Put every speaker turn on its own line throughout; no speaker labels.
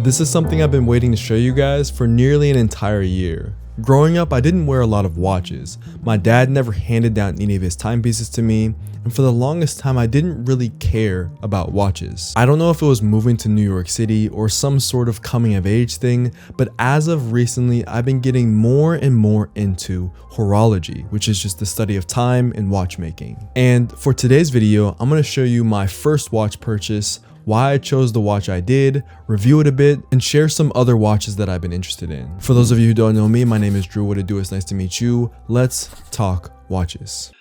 This is something I've been waiting to show you guys for nearly an entire year. Growing up, I didn't wear a lot of watches. My dad never handed down any of his timepieces to me, and for the longest time I didn't really care about watches. I don't know if it was moving to New York City or some sort of coming of age thing, but as of recently I've been getting more and more into horology, which is just the study of time and watchmaking. And for today's video, I'm going to show you my first watch purchase, why I chose the watch I did, review it a bit, and share some other watches that I've been interested in. For those of you who don't know me, my name is Drew. What it do? It's nice to meet you. Let's talk watches.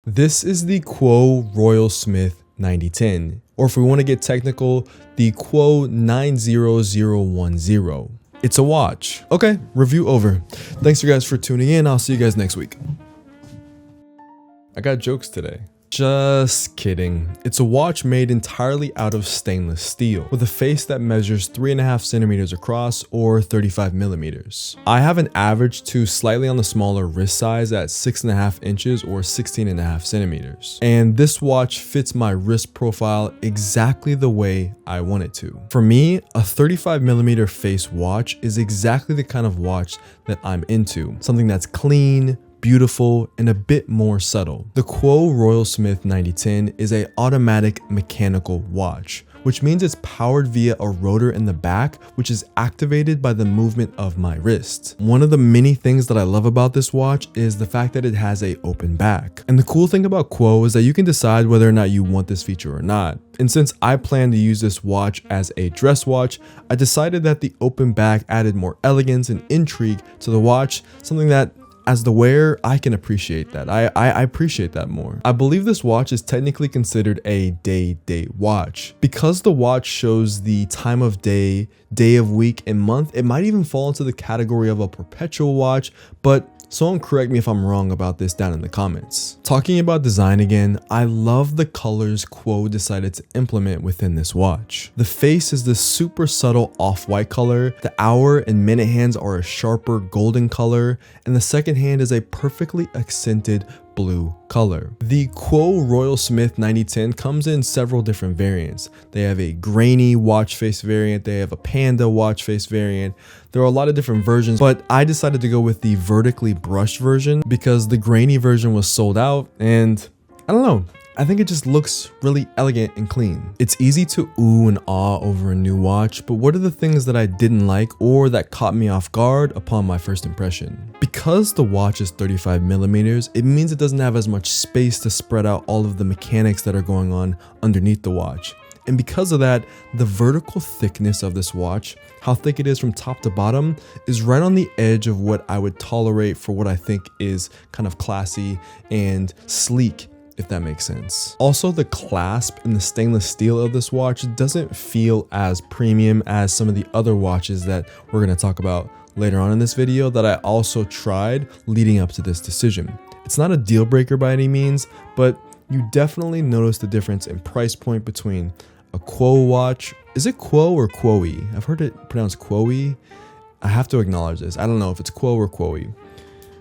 This is the Kuoe Royal Smith 9010, or if we want to get technical, the Kuoe 90010. It's a watch. Okay, review over. Thanks you guys for tuning in. I'll see you guys next week. I got jokes today. Just kidding. It's a watch made entirely out of stainless steel with a face that measures 3.5 centimeters across or 35 millimeters. I have an average to slightly on the smaller wrist size at 6.5 inches or 16.5 centimeters. And this watch fits my wrist profile exactly the way I want it to. For me, a 35 millimeter face watch is exactly the kind of watch that I'm into. Something that's clean, beautiful, and a bit more subtle. The Kuoe Royal Smith 9010 is an automatic mechanical watch, which means it's powered via a rotor in the back, which is activated by the movement of my wrist. One of the many things that I love about this watch is the fact that it has an open back. And the cool thing about Kuoe is that you can decide whether or not you want this feature or not. And since I plan to use this watch as a dress watch, I decided that the open back added more elegance and intrigue to the watch, something that as the wearer, I can appreciate that. I appreciate that more. I believe this watch is technically considered a day-date watch. Because the watch shows the time of day, day of week, and month, it might even fall into the category of a perpetual watch, but someone correct me if I'm wrong about this down in the comments. Talking about design again, I love the colors Kuoe decided to implement within this watch. The face is this super subtle off-white color, the hour and minute hands are a sharper golden color, and the second hand is a perfectly accented blue color. The Kuoe Royal Smith 9010 comes in several different variants. They have a grainy watch face variant, they have a panda watch face variant. There are a lot of different versions, but I decided to go with the vertically brushed version because the grainy version was sold out, and I don't know, I think it just looks really elegant and clean. It's easy to ooh and ah over a new watch, but what are the things that I didn't like or that caught me off guard upon my first impression? Because the watch is 35 millimeters, it means it doesn't have as much space to spread out all of the mechanics that are going on underneath the watch. And because of that, the vertical thickness of this watch, how thick it is from top to bottom, is right on the edge of what I would tolerate for what I think is kind of classy and sleek, if that makes sense. Also, the clasp and the stainless steel of this watch doesn't feel as premium as some of the other watches that we're going to talk about later on in this video that I also tried leading up to this decision. It's not a deal breaker by any means, but you definitely notice the difference in price point between a Kuoe watch. Is it Kuoe or Kuoe? I've heard it pronounced Kuoe. I have to acknowledge this. I don't know if it's Kuoe or Kuoe.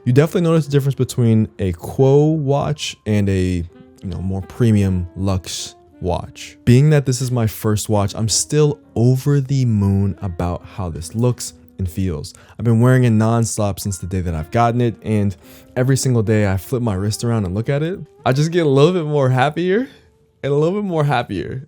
You definitely notice the difference between a Kuoe watch and a more premium luxe watch. Being that this is my first watch, I'm still over the moon about how this looks and feels. I've been wearing it non-stop since the day that I've gotten it, and every single day I flip my wrist around and look at it, I just get a little bit more happier.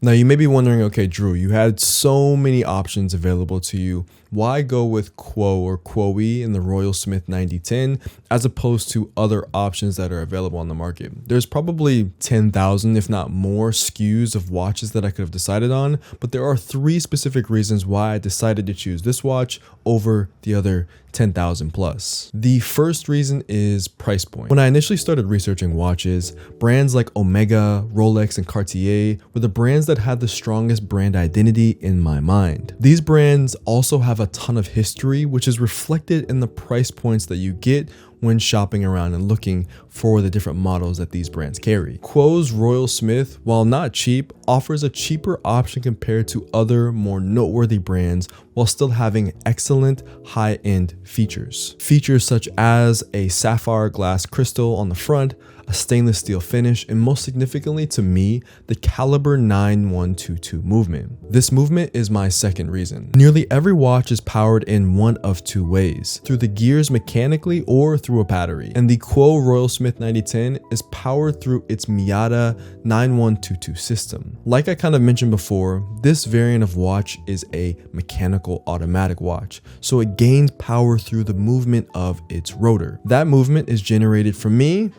Now you may be wondering, okay, Drew, you had so many options available to you. Why go with Kuoe or Kuoe in the Royal Smith 9010 as opposed to other options that are available on the market? There's probably 10,000, if not more, SKUs of watches that I could have decided on, but there are 3 specific reasons why I decided to choose this watch over the other 10,000 plus. The first reason is price point. When I initially started researching watches, brands like Omega, Rolex, and Cartier were the brands that had the strongest brand identity in my mind. These brands also have a ton of history, which is reflected in the price points that you get when shopping around and looking for the different models that these brands carry. Kuoe's Royal Smith, while not cheap, offers a cheaper option compared to other more noteworthy brands while still having excellent high-end features. Features such as a sapphire glass crystal on the front, a stainless steel finish, and most significantly to me, the caliber 9122 movement. This movement is my second reason. Nearly every watch is powered in one of two ways, through the gears mechanically or through a battery. And the Kuoe Royal Smith 9010 is powered through its Miyata 9122 system. Like I kind of mentioned before, this variant of watch is a mechanical automatic watch, so it gains power through the movement of its rotor. That movement is generated from me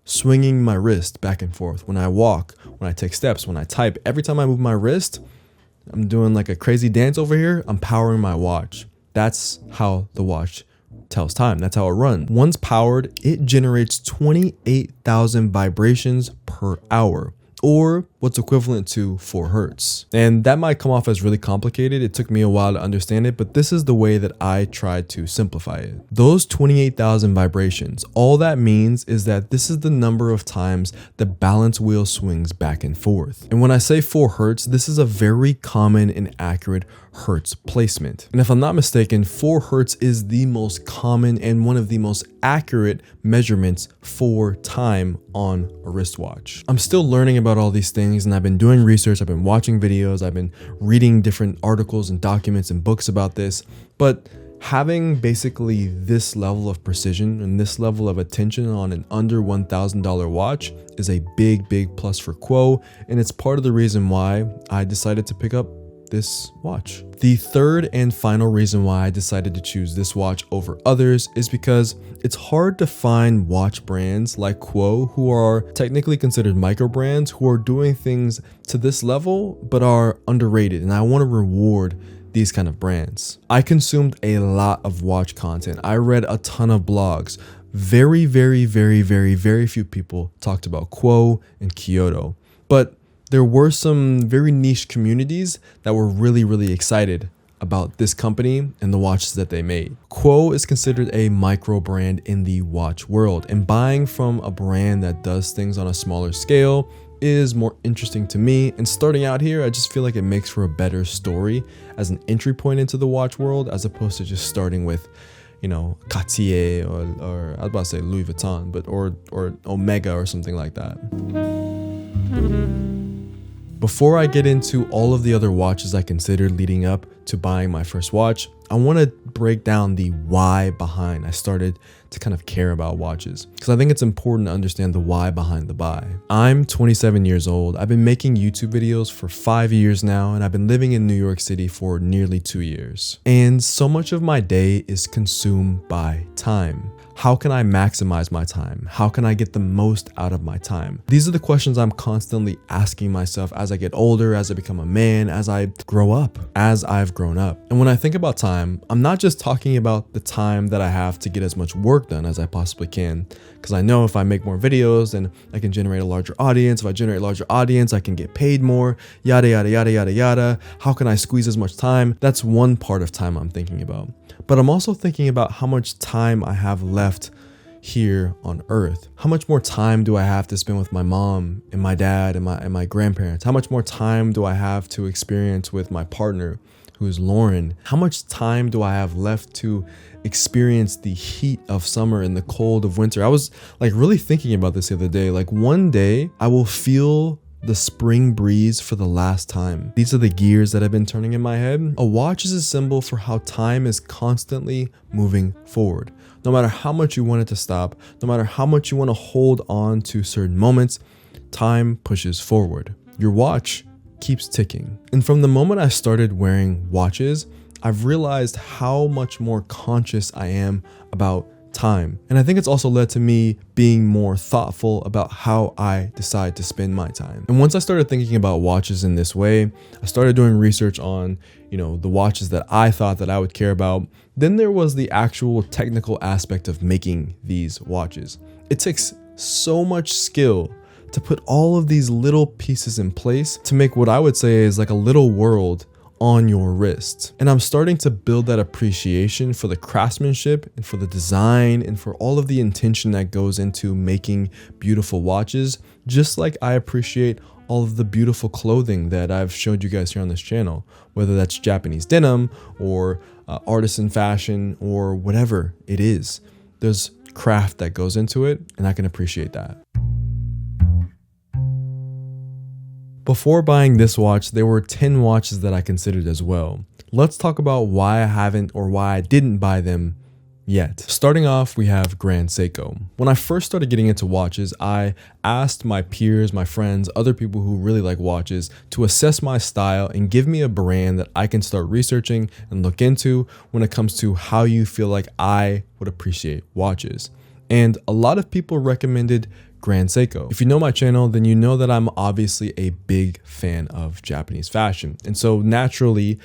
swinging my wrist back and forth when I walk, when I take steps, when I type. Every time I move my wrist, I'm doing like a crazy dance over here, I'm powering my watch. That's how the watch tells time. That's how it runs. Once powered, it generates 28,000 vibrations per hour, or what's equivalent to 4 hertz. And that might come off as really complicated. It took me a while to understand it, but this is the way that I tried to simplify it. Those 28,000 vibrations, all that means is that this is the number of times the balance wheel swings back and forth. And when I say 4 hertz, this is a very common and accurate hertz placement. And if I'm not mistaken, 4 hertz is the most common and one of the most accurate measurements for time on a wristwatch. I'm still learning about all these things, and I've been doing research, I've been watching videos, I've been reading different articles and documents and books about this, but having basically this level of precision and this level of attention on an under $1,000 watch is a big plus for Kuoe, and it's part of the reason why I decided to pick up this watch. The third and final reason why I decided to choose this watch over others is because it's hard to find watch brands like Kuoe who are technically considered micro brands who are doing things to this level but are underrated, and I want to reward these kind of brands. I consumed a lot of watch content. I read a ton of blogs. Very few people talked about Kuoe and Kyoto, but there were some very niche communities that were really excited about this company and the watches that they made. Kuoe is considered a micro brand in the watch world, and buying from a brand that does things on a smaller scale is more interesting to me. And starting out here, I just feel like it makes for a better story as an entry point into the watch world, as opposed to just starting with, you know, Cartier or I was about to say Louis Vuitton, but or Omega or something like that. Before I get into all of the other watches I considered leading up to buying my first watch, I want to break down the why behind I started to kind of care about watches, because I think it's important to understand the why behind the buy. I'm 27 years old. I've been making YouTube videos for 5 years now, and I've been living in New York City for nearly 2 years. And so much of my day is consumed by time. How can I maximize my time? How can I get the most out of my time? These are the questions I'm constantly asking myself as I get older, as I become a man, as I grow up, as I've grown up. And when I think about time, I'm not just talking about the time that I have to get as much work done as I possibly can, because I know if I make more videos, then I can generate a larger audience. If I generate a larger audience, I can get paid more, yada, yada, yada, yada, yada. How can I squeeze as much time? That's one part of time I'm thinking about. But I'm also thinking about how much time I have left here on earth. How much more time do I have to spend with my mom and my dad and my grandparents? How much more time do I have to experience with my partner, who is Lauren? How much time do I have left to experience the heat of summer and the cold of winter? I was like really thinking about this the other day. Like one day I will feel the spring breeze for the last time. These are the gears that have been turning in my head. A watch is a symbol for how time is constantly moving forward. No matter how much you want it to stop, no matter how much you want to hold on to certain moments, time pushes forward. Your watch keeps ticking. And from the moment I started wearing watches, I've realized how much more conscious I am about time. And I think it's also led to me being more thoughtful about how I decide to spend my time. And once I started thinking about watches in this way, I started doing research on, the watches that I thought that I would care about. Then there was the actual technical aspect of making these watches. It takes so much skill to put all of these little pieces in place to make what I would say is like a little world on your wrist. And I'm starting to build that appreciation for the craftsmanship and for the design and for all of the intention that goes into making beautiful watches, just like I appreciate all of the beautiful clothing that I've showed you guys here on this channel, whether that's Japanese denim or artisan fashion or whatever it is. There's craft that goes into it, and I can appreciate that. Before buying this watch, there were 10 watches that I considered as well. Let's talk about why I haven't or why I didn't buy them yet. Starting off, we have Grand Seiko. When I first started getting into watches, I asked my peers, my friends, other people who really like watches to assess my style and give me a brand that I can start researching and look into when it comes to how you feel like I would appreciate watches. And a lot of people recommended Grand Seiko. If you know my channel, then you know that I'm obviously a big fan of Japanese fashion. And so naturally,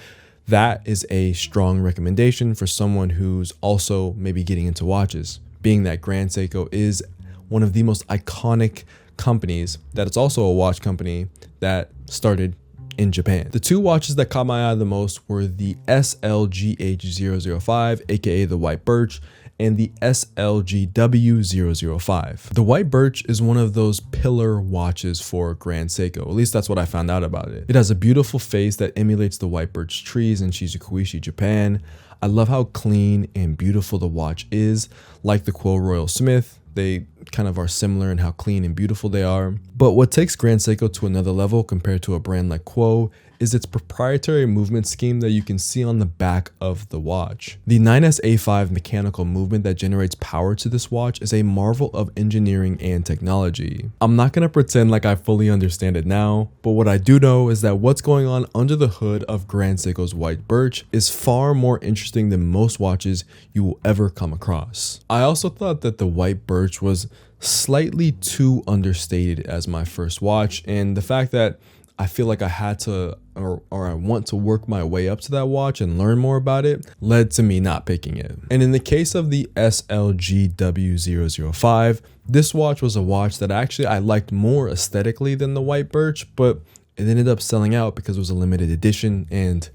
that is a strong recommendation for someone who's also maybe getting into watches, being that Grand Seiko is one of the most iconic companies, that it's also a watch company that started in Japan. The two watches that caught my eye the most were the SLGH005, aka the White Birch, and the SLGW005. The White Birch is one of those pillar watches for Grand Seiko. At least that's what I found out about it. It has a beautiful face that emulates the White Birch trees in Shizukuishi, Japan. I love how clean and beautiful the watch is. Like the Kuoe Royal Smith, they kind of are similar in how clean and beautiful they are. But what takes Grand Seiko to another level compared to a brand like Kuoe is its proprietary movement scheme that you can see on the back of the watch. The 9SA5 mechanical movement that generates power to this watch is a marvel of engineering and technology. I'm not gonna pretend like I fully understand it now, but what I do know is that what's going on under the hood of Grand Seiko's White Birch is far more interesting than most watches you will ever come across. I also thought that the White Birch was slightly too understated as my first watch, and the fact that I feel like I had to or I want to work my way up to that watch and learn more about it led to me not picking it. And in the case of the SLGW005, this watch was a watch that actually I liked more aesthetically than the White Birch, but it ended up selling out because it was a limited edition, and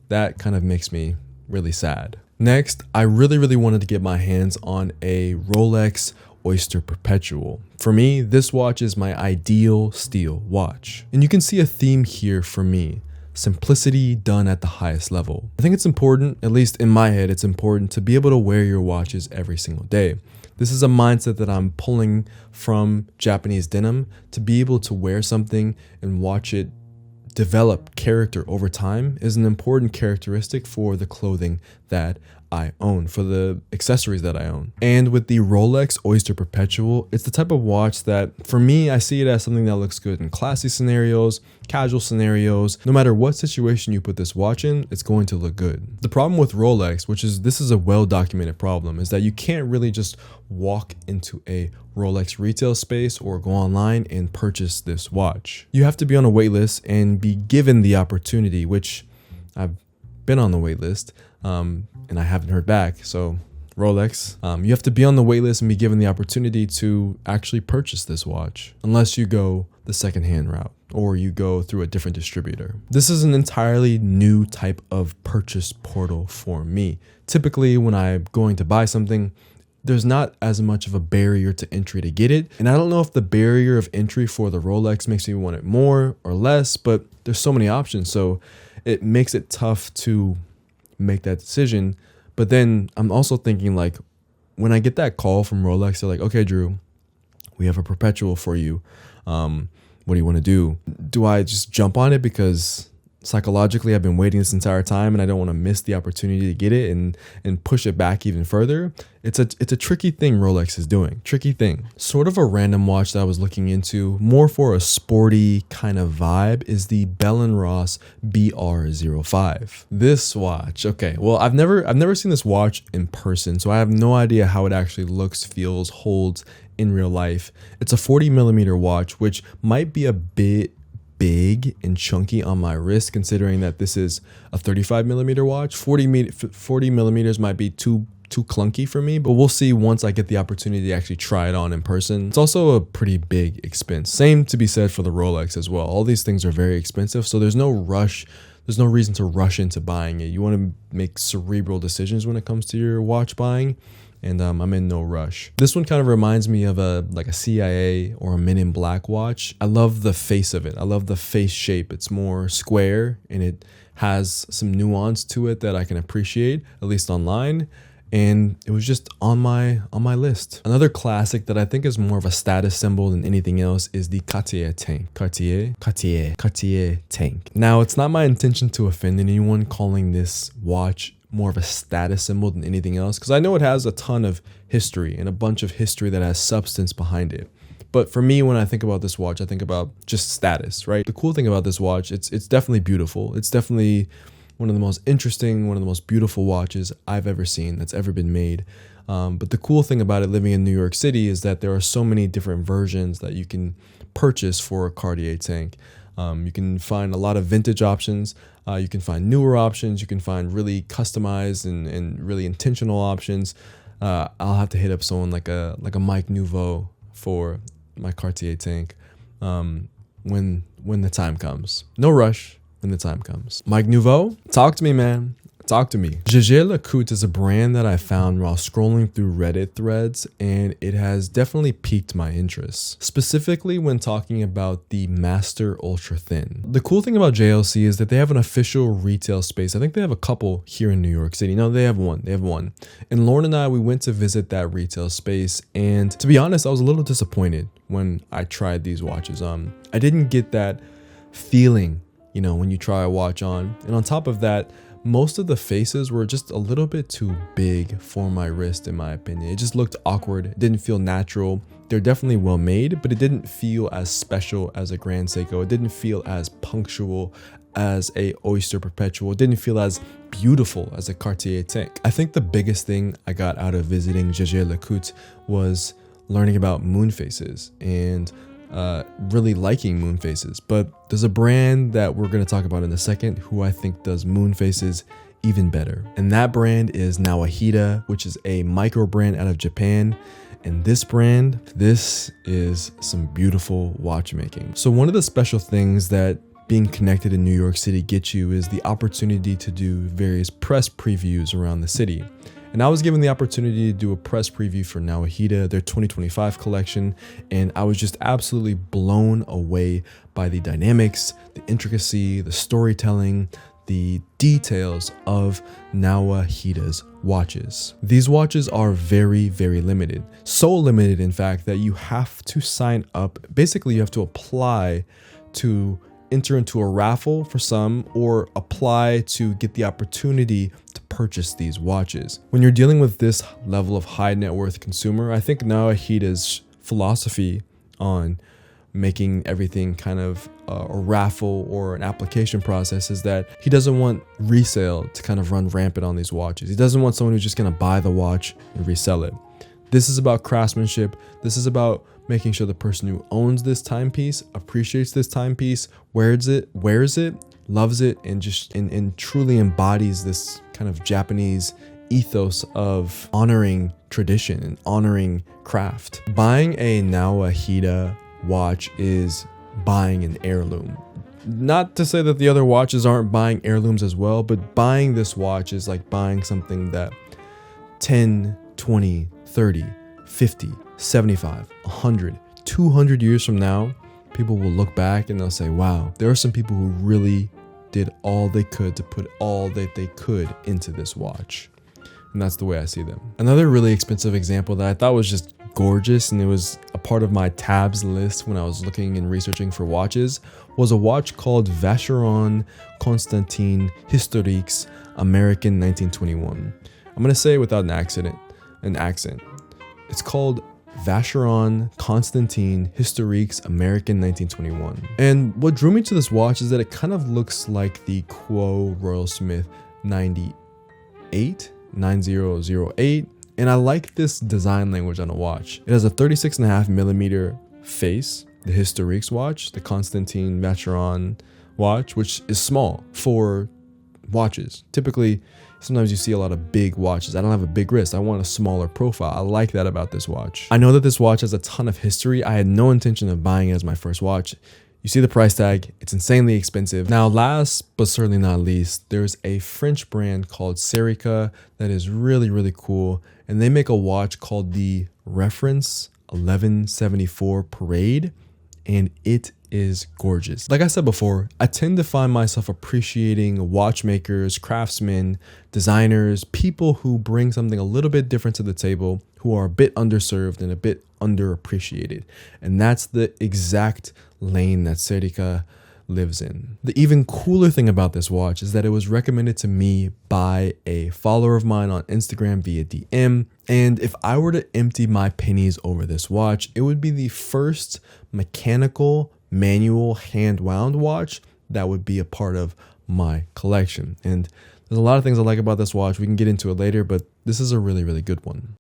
that kind of makes me really sad. Next, I really wanted to get my hands on a Rolex Oyster Perpetual. For me, this watch is my ideal steel watch. And you can see a theme here for me: simplicity done at the highest level. I think it's important, at least in my head, it's important to be able to wear your watches every single day. This is a mindset that I'm pulling from Japanese denim. To be able to wear something and watch it develop character over time is an important characteristic for the clothing that I own, for the accessories that I own. And with the Rolex Oyster Perpetual, it's the type of watch that, for me, I see it as something that looks good in classy scenarios, casual scenarios. No matter what situation you put this watch in, it's going to look good. The problem with Rolex, this is a well-documented problem, is that you can't really just walk into a Rolex retail space or go online and purchase this watch. You have to be on a wait list and be given the opportunity, which I've been on the wait list, and I haven't heard back. So Rolex, you have to be on the wait list and be given the opportunity to actually purchase this watch, unless you go the secondhand route or you go through a different distributor. This is an entirely new type of purchase portal for me. Typically, when I'm going to buy something, there's not as much of a barrier to entry to get it. And I don't know if the barrier of entry for the Rolex makes me want it more or less, but there's so many options. So it makes it tough to make that decision. But then I'm also thinking, like, when I get that call from Rolex, they're like, okay, Drew, we have a Perpetual for you. What do you want to do? Do I just jump on it because psychologically I've been waiting this entire time and I don't want to miss the opportunity to get it and push it back even further? It's a tricky thing Rolex is doing. Tricky thing. Sort of a random watch that I was looking into, more for a sporty kind of vibe, is the Bell&Ross BR05. This watch, okay, well, I've never seen this watch in person, so I have no idea how it actually looks, feels, holds in real life. It's a 40mm watch, which might be a bit big and chunky on my wrist, considering that this is a 35mm watch. 40mm might be too clunky for me, but we'll see once I get the opportunity to actually try it on in person. It's also a pretty big expense. Same to be said for the Rolex as well. All these things are very expensive, so there's no rush. There's no reason to rush into buying it. You want to make cerebral decisions when it comes to your watch buying, and I'm in no rush. This one kind of reminds me of a CIA or a Men in Black watch. I love the face of it. I love the face shape. It's more square and it has some nuance to it that I can appreciate, at least online. and it was just on my list. Another classic that I think is more of a status symbol than anything else is the Cartier Tank. Cartier Tank. Now, it's not my intention to offend anyone calling this watch more of a status symbol than anything else, because I know it has a ton of history and a bunch of history that has substance behind it. But for me, when I think about this watch, I think about just status, right? The cool thing about this watch, it's definitely beautiful. It's definitely one of the most interesting, one of the most beautiful watches I've ever seen that's ever been made. But the cool thing about it living in New York City is that there are so many different versions that you can purchase for a Cartier Tank. You can find a lot of vintage options. You can find newer options. You can find really customized and really intentional options. I'll have to hit up someone like a Mike Nouveau for my Cartier Tank when the time comes. No rush. When the time comes. Mike Nouveau, talk to me, man. Talk to me. Jaeger-LeCoultre is a brand that I found while scrolling through Reddit threads, and it has definitely piqued my interest, specifically when talking about the Master Ultra Thin. The cool thing about JLC is that they have an official retail space. I think they have a couple here in New York City. No, they have one. And Lauren and I, we went to visit that retail space, and to be honest, I was a little disappointed when I tried these watches. I didn't get that feeling, you know, when you try a watch on. And on top of that, most of the faces were just a little bit too big for my wrist, in my opinion. It just looked awkward. It didn't feel natural. They're definitely well made, but it didn't feel as special as a Grand Seiko. It didn't feel as punctual as a Oyster Perpetual. It didn't feel as beautiful as a Cartier Tank. I think the biggest thing I got out of visiting Jaeger-LeCoultre was learning about moon faces and really liking moon faces. But there's a brand that we're going to talk about in a second who I think does moon faces even better, and that brand is Naoya Hida, which is a micro brand out of Japan. And this brand, this is some beautiful watchmaking. So one of the special things that being connected in New York City gets you is the opportunity to do various press previews around the city. And I was given the opportunity to do a press preview for Naoya Hida, their 2025 collection, and I was just absolutely blown away by the dynamics, the intricacy, the storytelling, the details of Naoya Hida's watches. These watches are very, very limited. So limited, in fact, that you have to sign up. Basically, you have to apply to enter into a raffle for some, or apply to get the opportunity to purchase these watches. When you're dealing with this level of high net worth consumer, I think Naoya Hida's philosophy on making everything kind of a raffle or an application process is that he doesn't want resale to kind of run rampant on these watches. He doesn't want someone who's just going to buy the watch and resell it. This is about craftsmanship. This is about making sure the person who owns this timepiece appreciates this timepiece, wears it, loves it, and just and truly embodies this kind of Japanese ethos of honoring tradition and honoring craft. Buying a Naoya Hida watch is buying an heirloom. Not to say that the other watches aren't buying heirlooms as well, but buying this watch is like buying something that 10, 20, 30, 50, 75, 100, 200 years from now, people will look back and they'll say, wow, there are some people who really did all they could to put all that they could into this watch. And that's the way I see them. Another really expensive example that I thought was just gorgeous, and it was a part of my tabs list when I was looking and researching for watches, was a watch called Vacheron Constantin Historiques American 1921. I'm going to say it without an accent. It's called Vacheron Constantin Historiques American 1921. And what drew me to this watch is that it kind of looks like the Kuoe Royal Smith 9008, and I like this design language on a watch. It has a 36.5mm face, the Historiques watch, the Constantin Vacheron watch, which is small for watches. Typically, sometimes you see a lot of big watches. I don't have a big wrist. I want a smaller profile. I like that about this watch. I know that this watch has a ton of history. I had no intention of buying it as my first watch. You see the price tag, it's insanely expensive. Now, last but certainly not least, there's a French brand called Serica that is really, really cool. And they make a watch called the Reference 1174 Parade. and it is gorgeous. Like I said before, I tend to find myself appreciating watchmakers, craftsmen, designers, people who bring something a little bit different to the table, who are a bit underserved and a bit underappreciated. And that's the exact lane that Serica lives in. The even cooler thing about this watch is that it was recommended to me by a follower of mine on Instagram via DM. And if I were to empty my pennies over this watch, it would be the first mechanical, manual, hand wound watch that would be a part of my collection. And there's a lot of things I like about this watch. We can get into it later, but this is a really, really good one.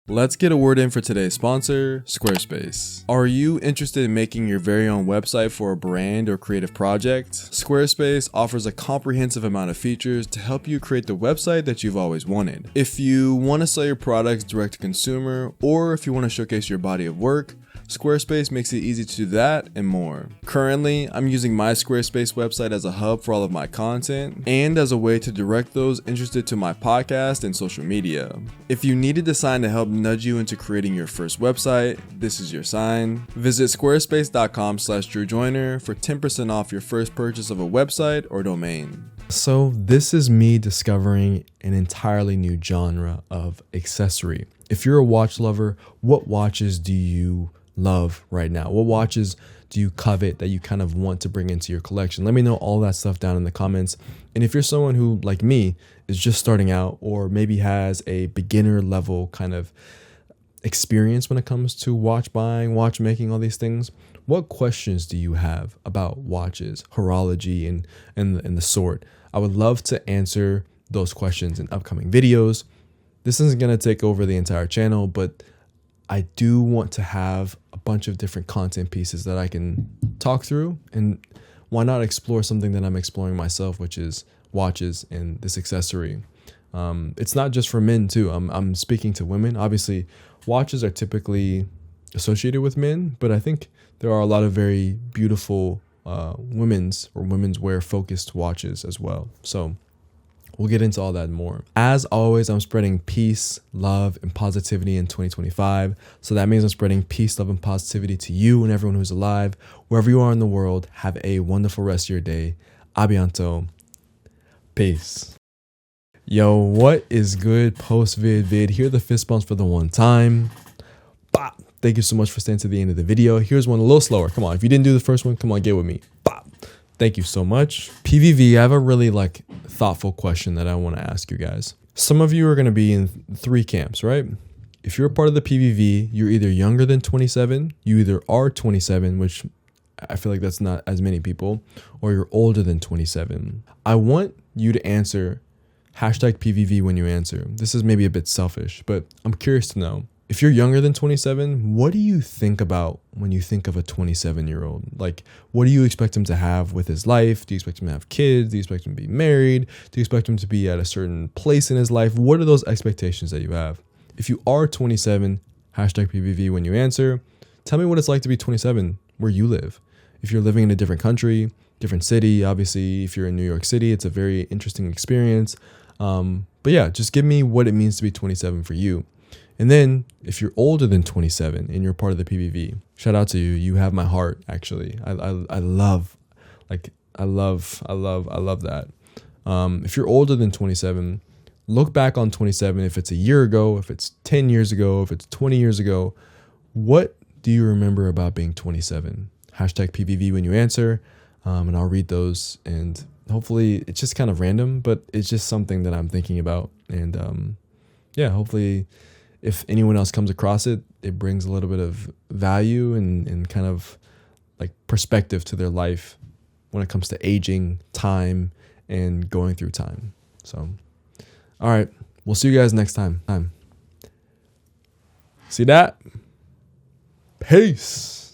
Let's get a word in for today's sponsor, Squarespace. Are you interested in making your very own website for a brand or creative project? Squarespace offers a comprehensive amount of features to help you create the website that you've always wanted. If you want to sell your products direct to consumer, or if you want to showcase your body of work, Squarespace makes it easy to do that and more. Currently, I'm using my Squarespace website as a hub for all of my content and as a way to direct those interested to my podcast and social media. If you need a design to help nudge you into creating your first website, this is your sign. Visit squarespace.com/DrewJoyner for 10% off your first purchase of a website or domain. So this is me discovering an entirely new genre of accessory. If you're a watch lover, what watches do you love right now? What watches do you covet that you kind of want to bring into your collection? Let me know all that stuff down in the comments. And if you're someone who, like me, is just starting out or maybe has a beginner level kind of experience when it comes to watch buying, watchmaking, all these things, what questions do you have about watches, horology, and the sort? I would love to answer those questions in upcoming videos. This isn't going to take over the entire channel, but I do want to have a bunch of different content pieces that I can talk through, and why not explore something that I'm exploring myself, which is watches and this accessory. It's not just for men too. I'm speaking to women. Obviously, watches are typically associated with men, but I think there are a lot of very beautiful women's wear focused watches as well. So we'll get into all that and more. As always, I'm spreading peace, love, and positivity in 2025. So that means I'm spreading peace, love, and positivity to you and everyone who's alive. Wherever you are in the world, have a wonderful rest of your day. Abianto. Peace. Yo, what is good? Post vid. Here are the fist bumps for the one time. Bop. Thank you so much for staying to the end of the video. Here's one a little slower. Come on. If you didn't do the first one, come on, get with me. Bop. Thank you so much. PVV, I have a really thoughtful question that I want to ask you guys. Some of you are going to be in three camps, right? If you're a part of the PVV, you're either younger than 27, you either are 27, which I feel like that's not as many people, or you're older than 27. I want you to answer #PVV when you answer. This is maybe a bit selfish, but I'm curious to know. If you're younger than 27, what do you think about when you think of a 27-year-old? Like, what do you expect him to have with his life? Do you expect him to have kids? Do you expect him to be married? Do you expect him to be at a certain place in his life? What are those expectations that you have? If you are 27, #PVV when you answer. Tell me what it's like to be 27 where you live. If you're living in a different country, different city, obviously, if you're in New York City, it's a very interesting experience. But yeah, just give me what it means to be 27 for you. And then if you're older than 27 and you're part of the PVV, shout out to you. You have my heart, actually. I love that. If you're older than 27, look back on 27. If it's a year ago, if it's 10 years ago, if it's 20 years ago, what do you remember about being 27? #PVV when you answer. And I'll read those, and hopefully it's just kind of random, but it's just something that I'm thinking about. And yeah, hopefully if anyone else comes across it, it brings a little bit of value and kind of like perspective to their life when it comes to aging, time, and going through time. So, all right, we'll see you guys next time. See that? Peace.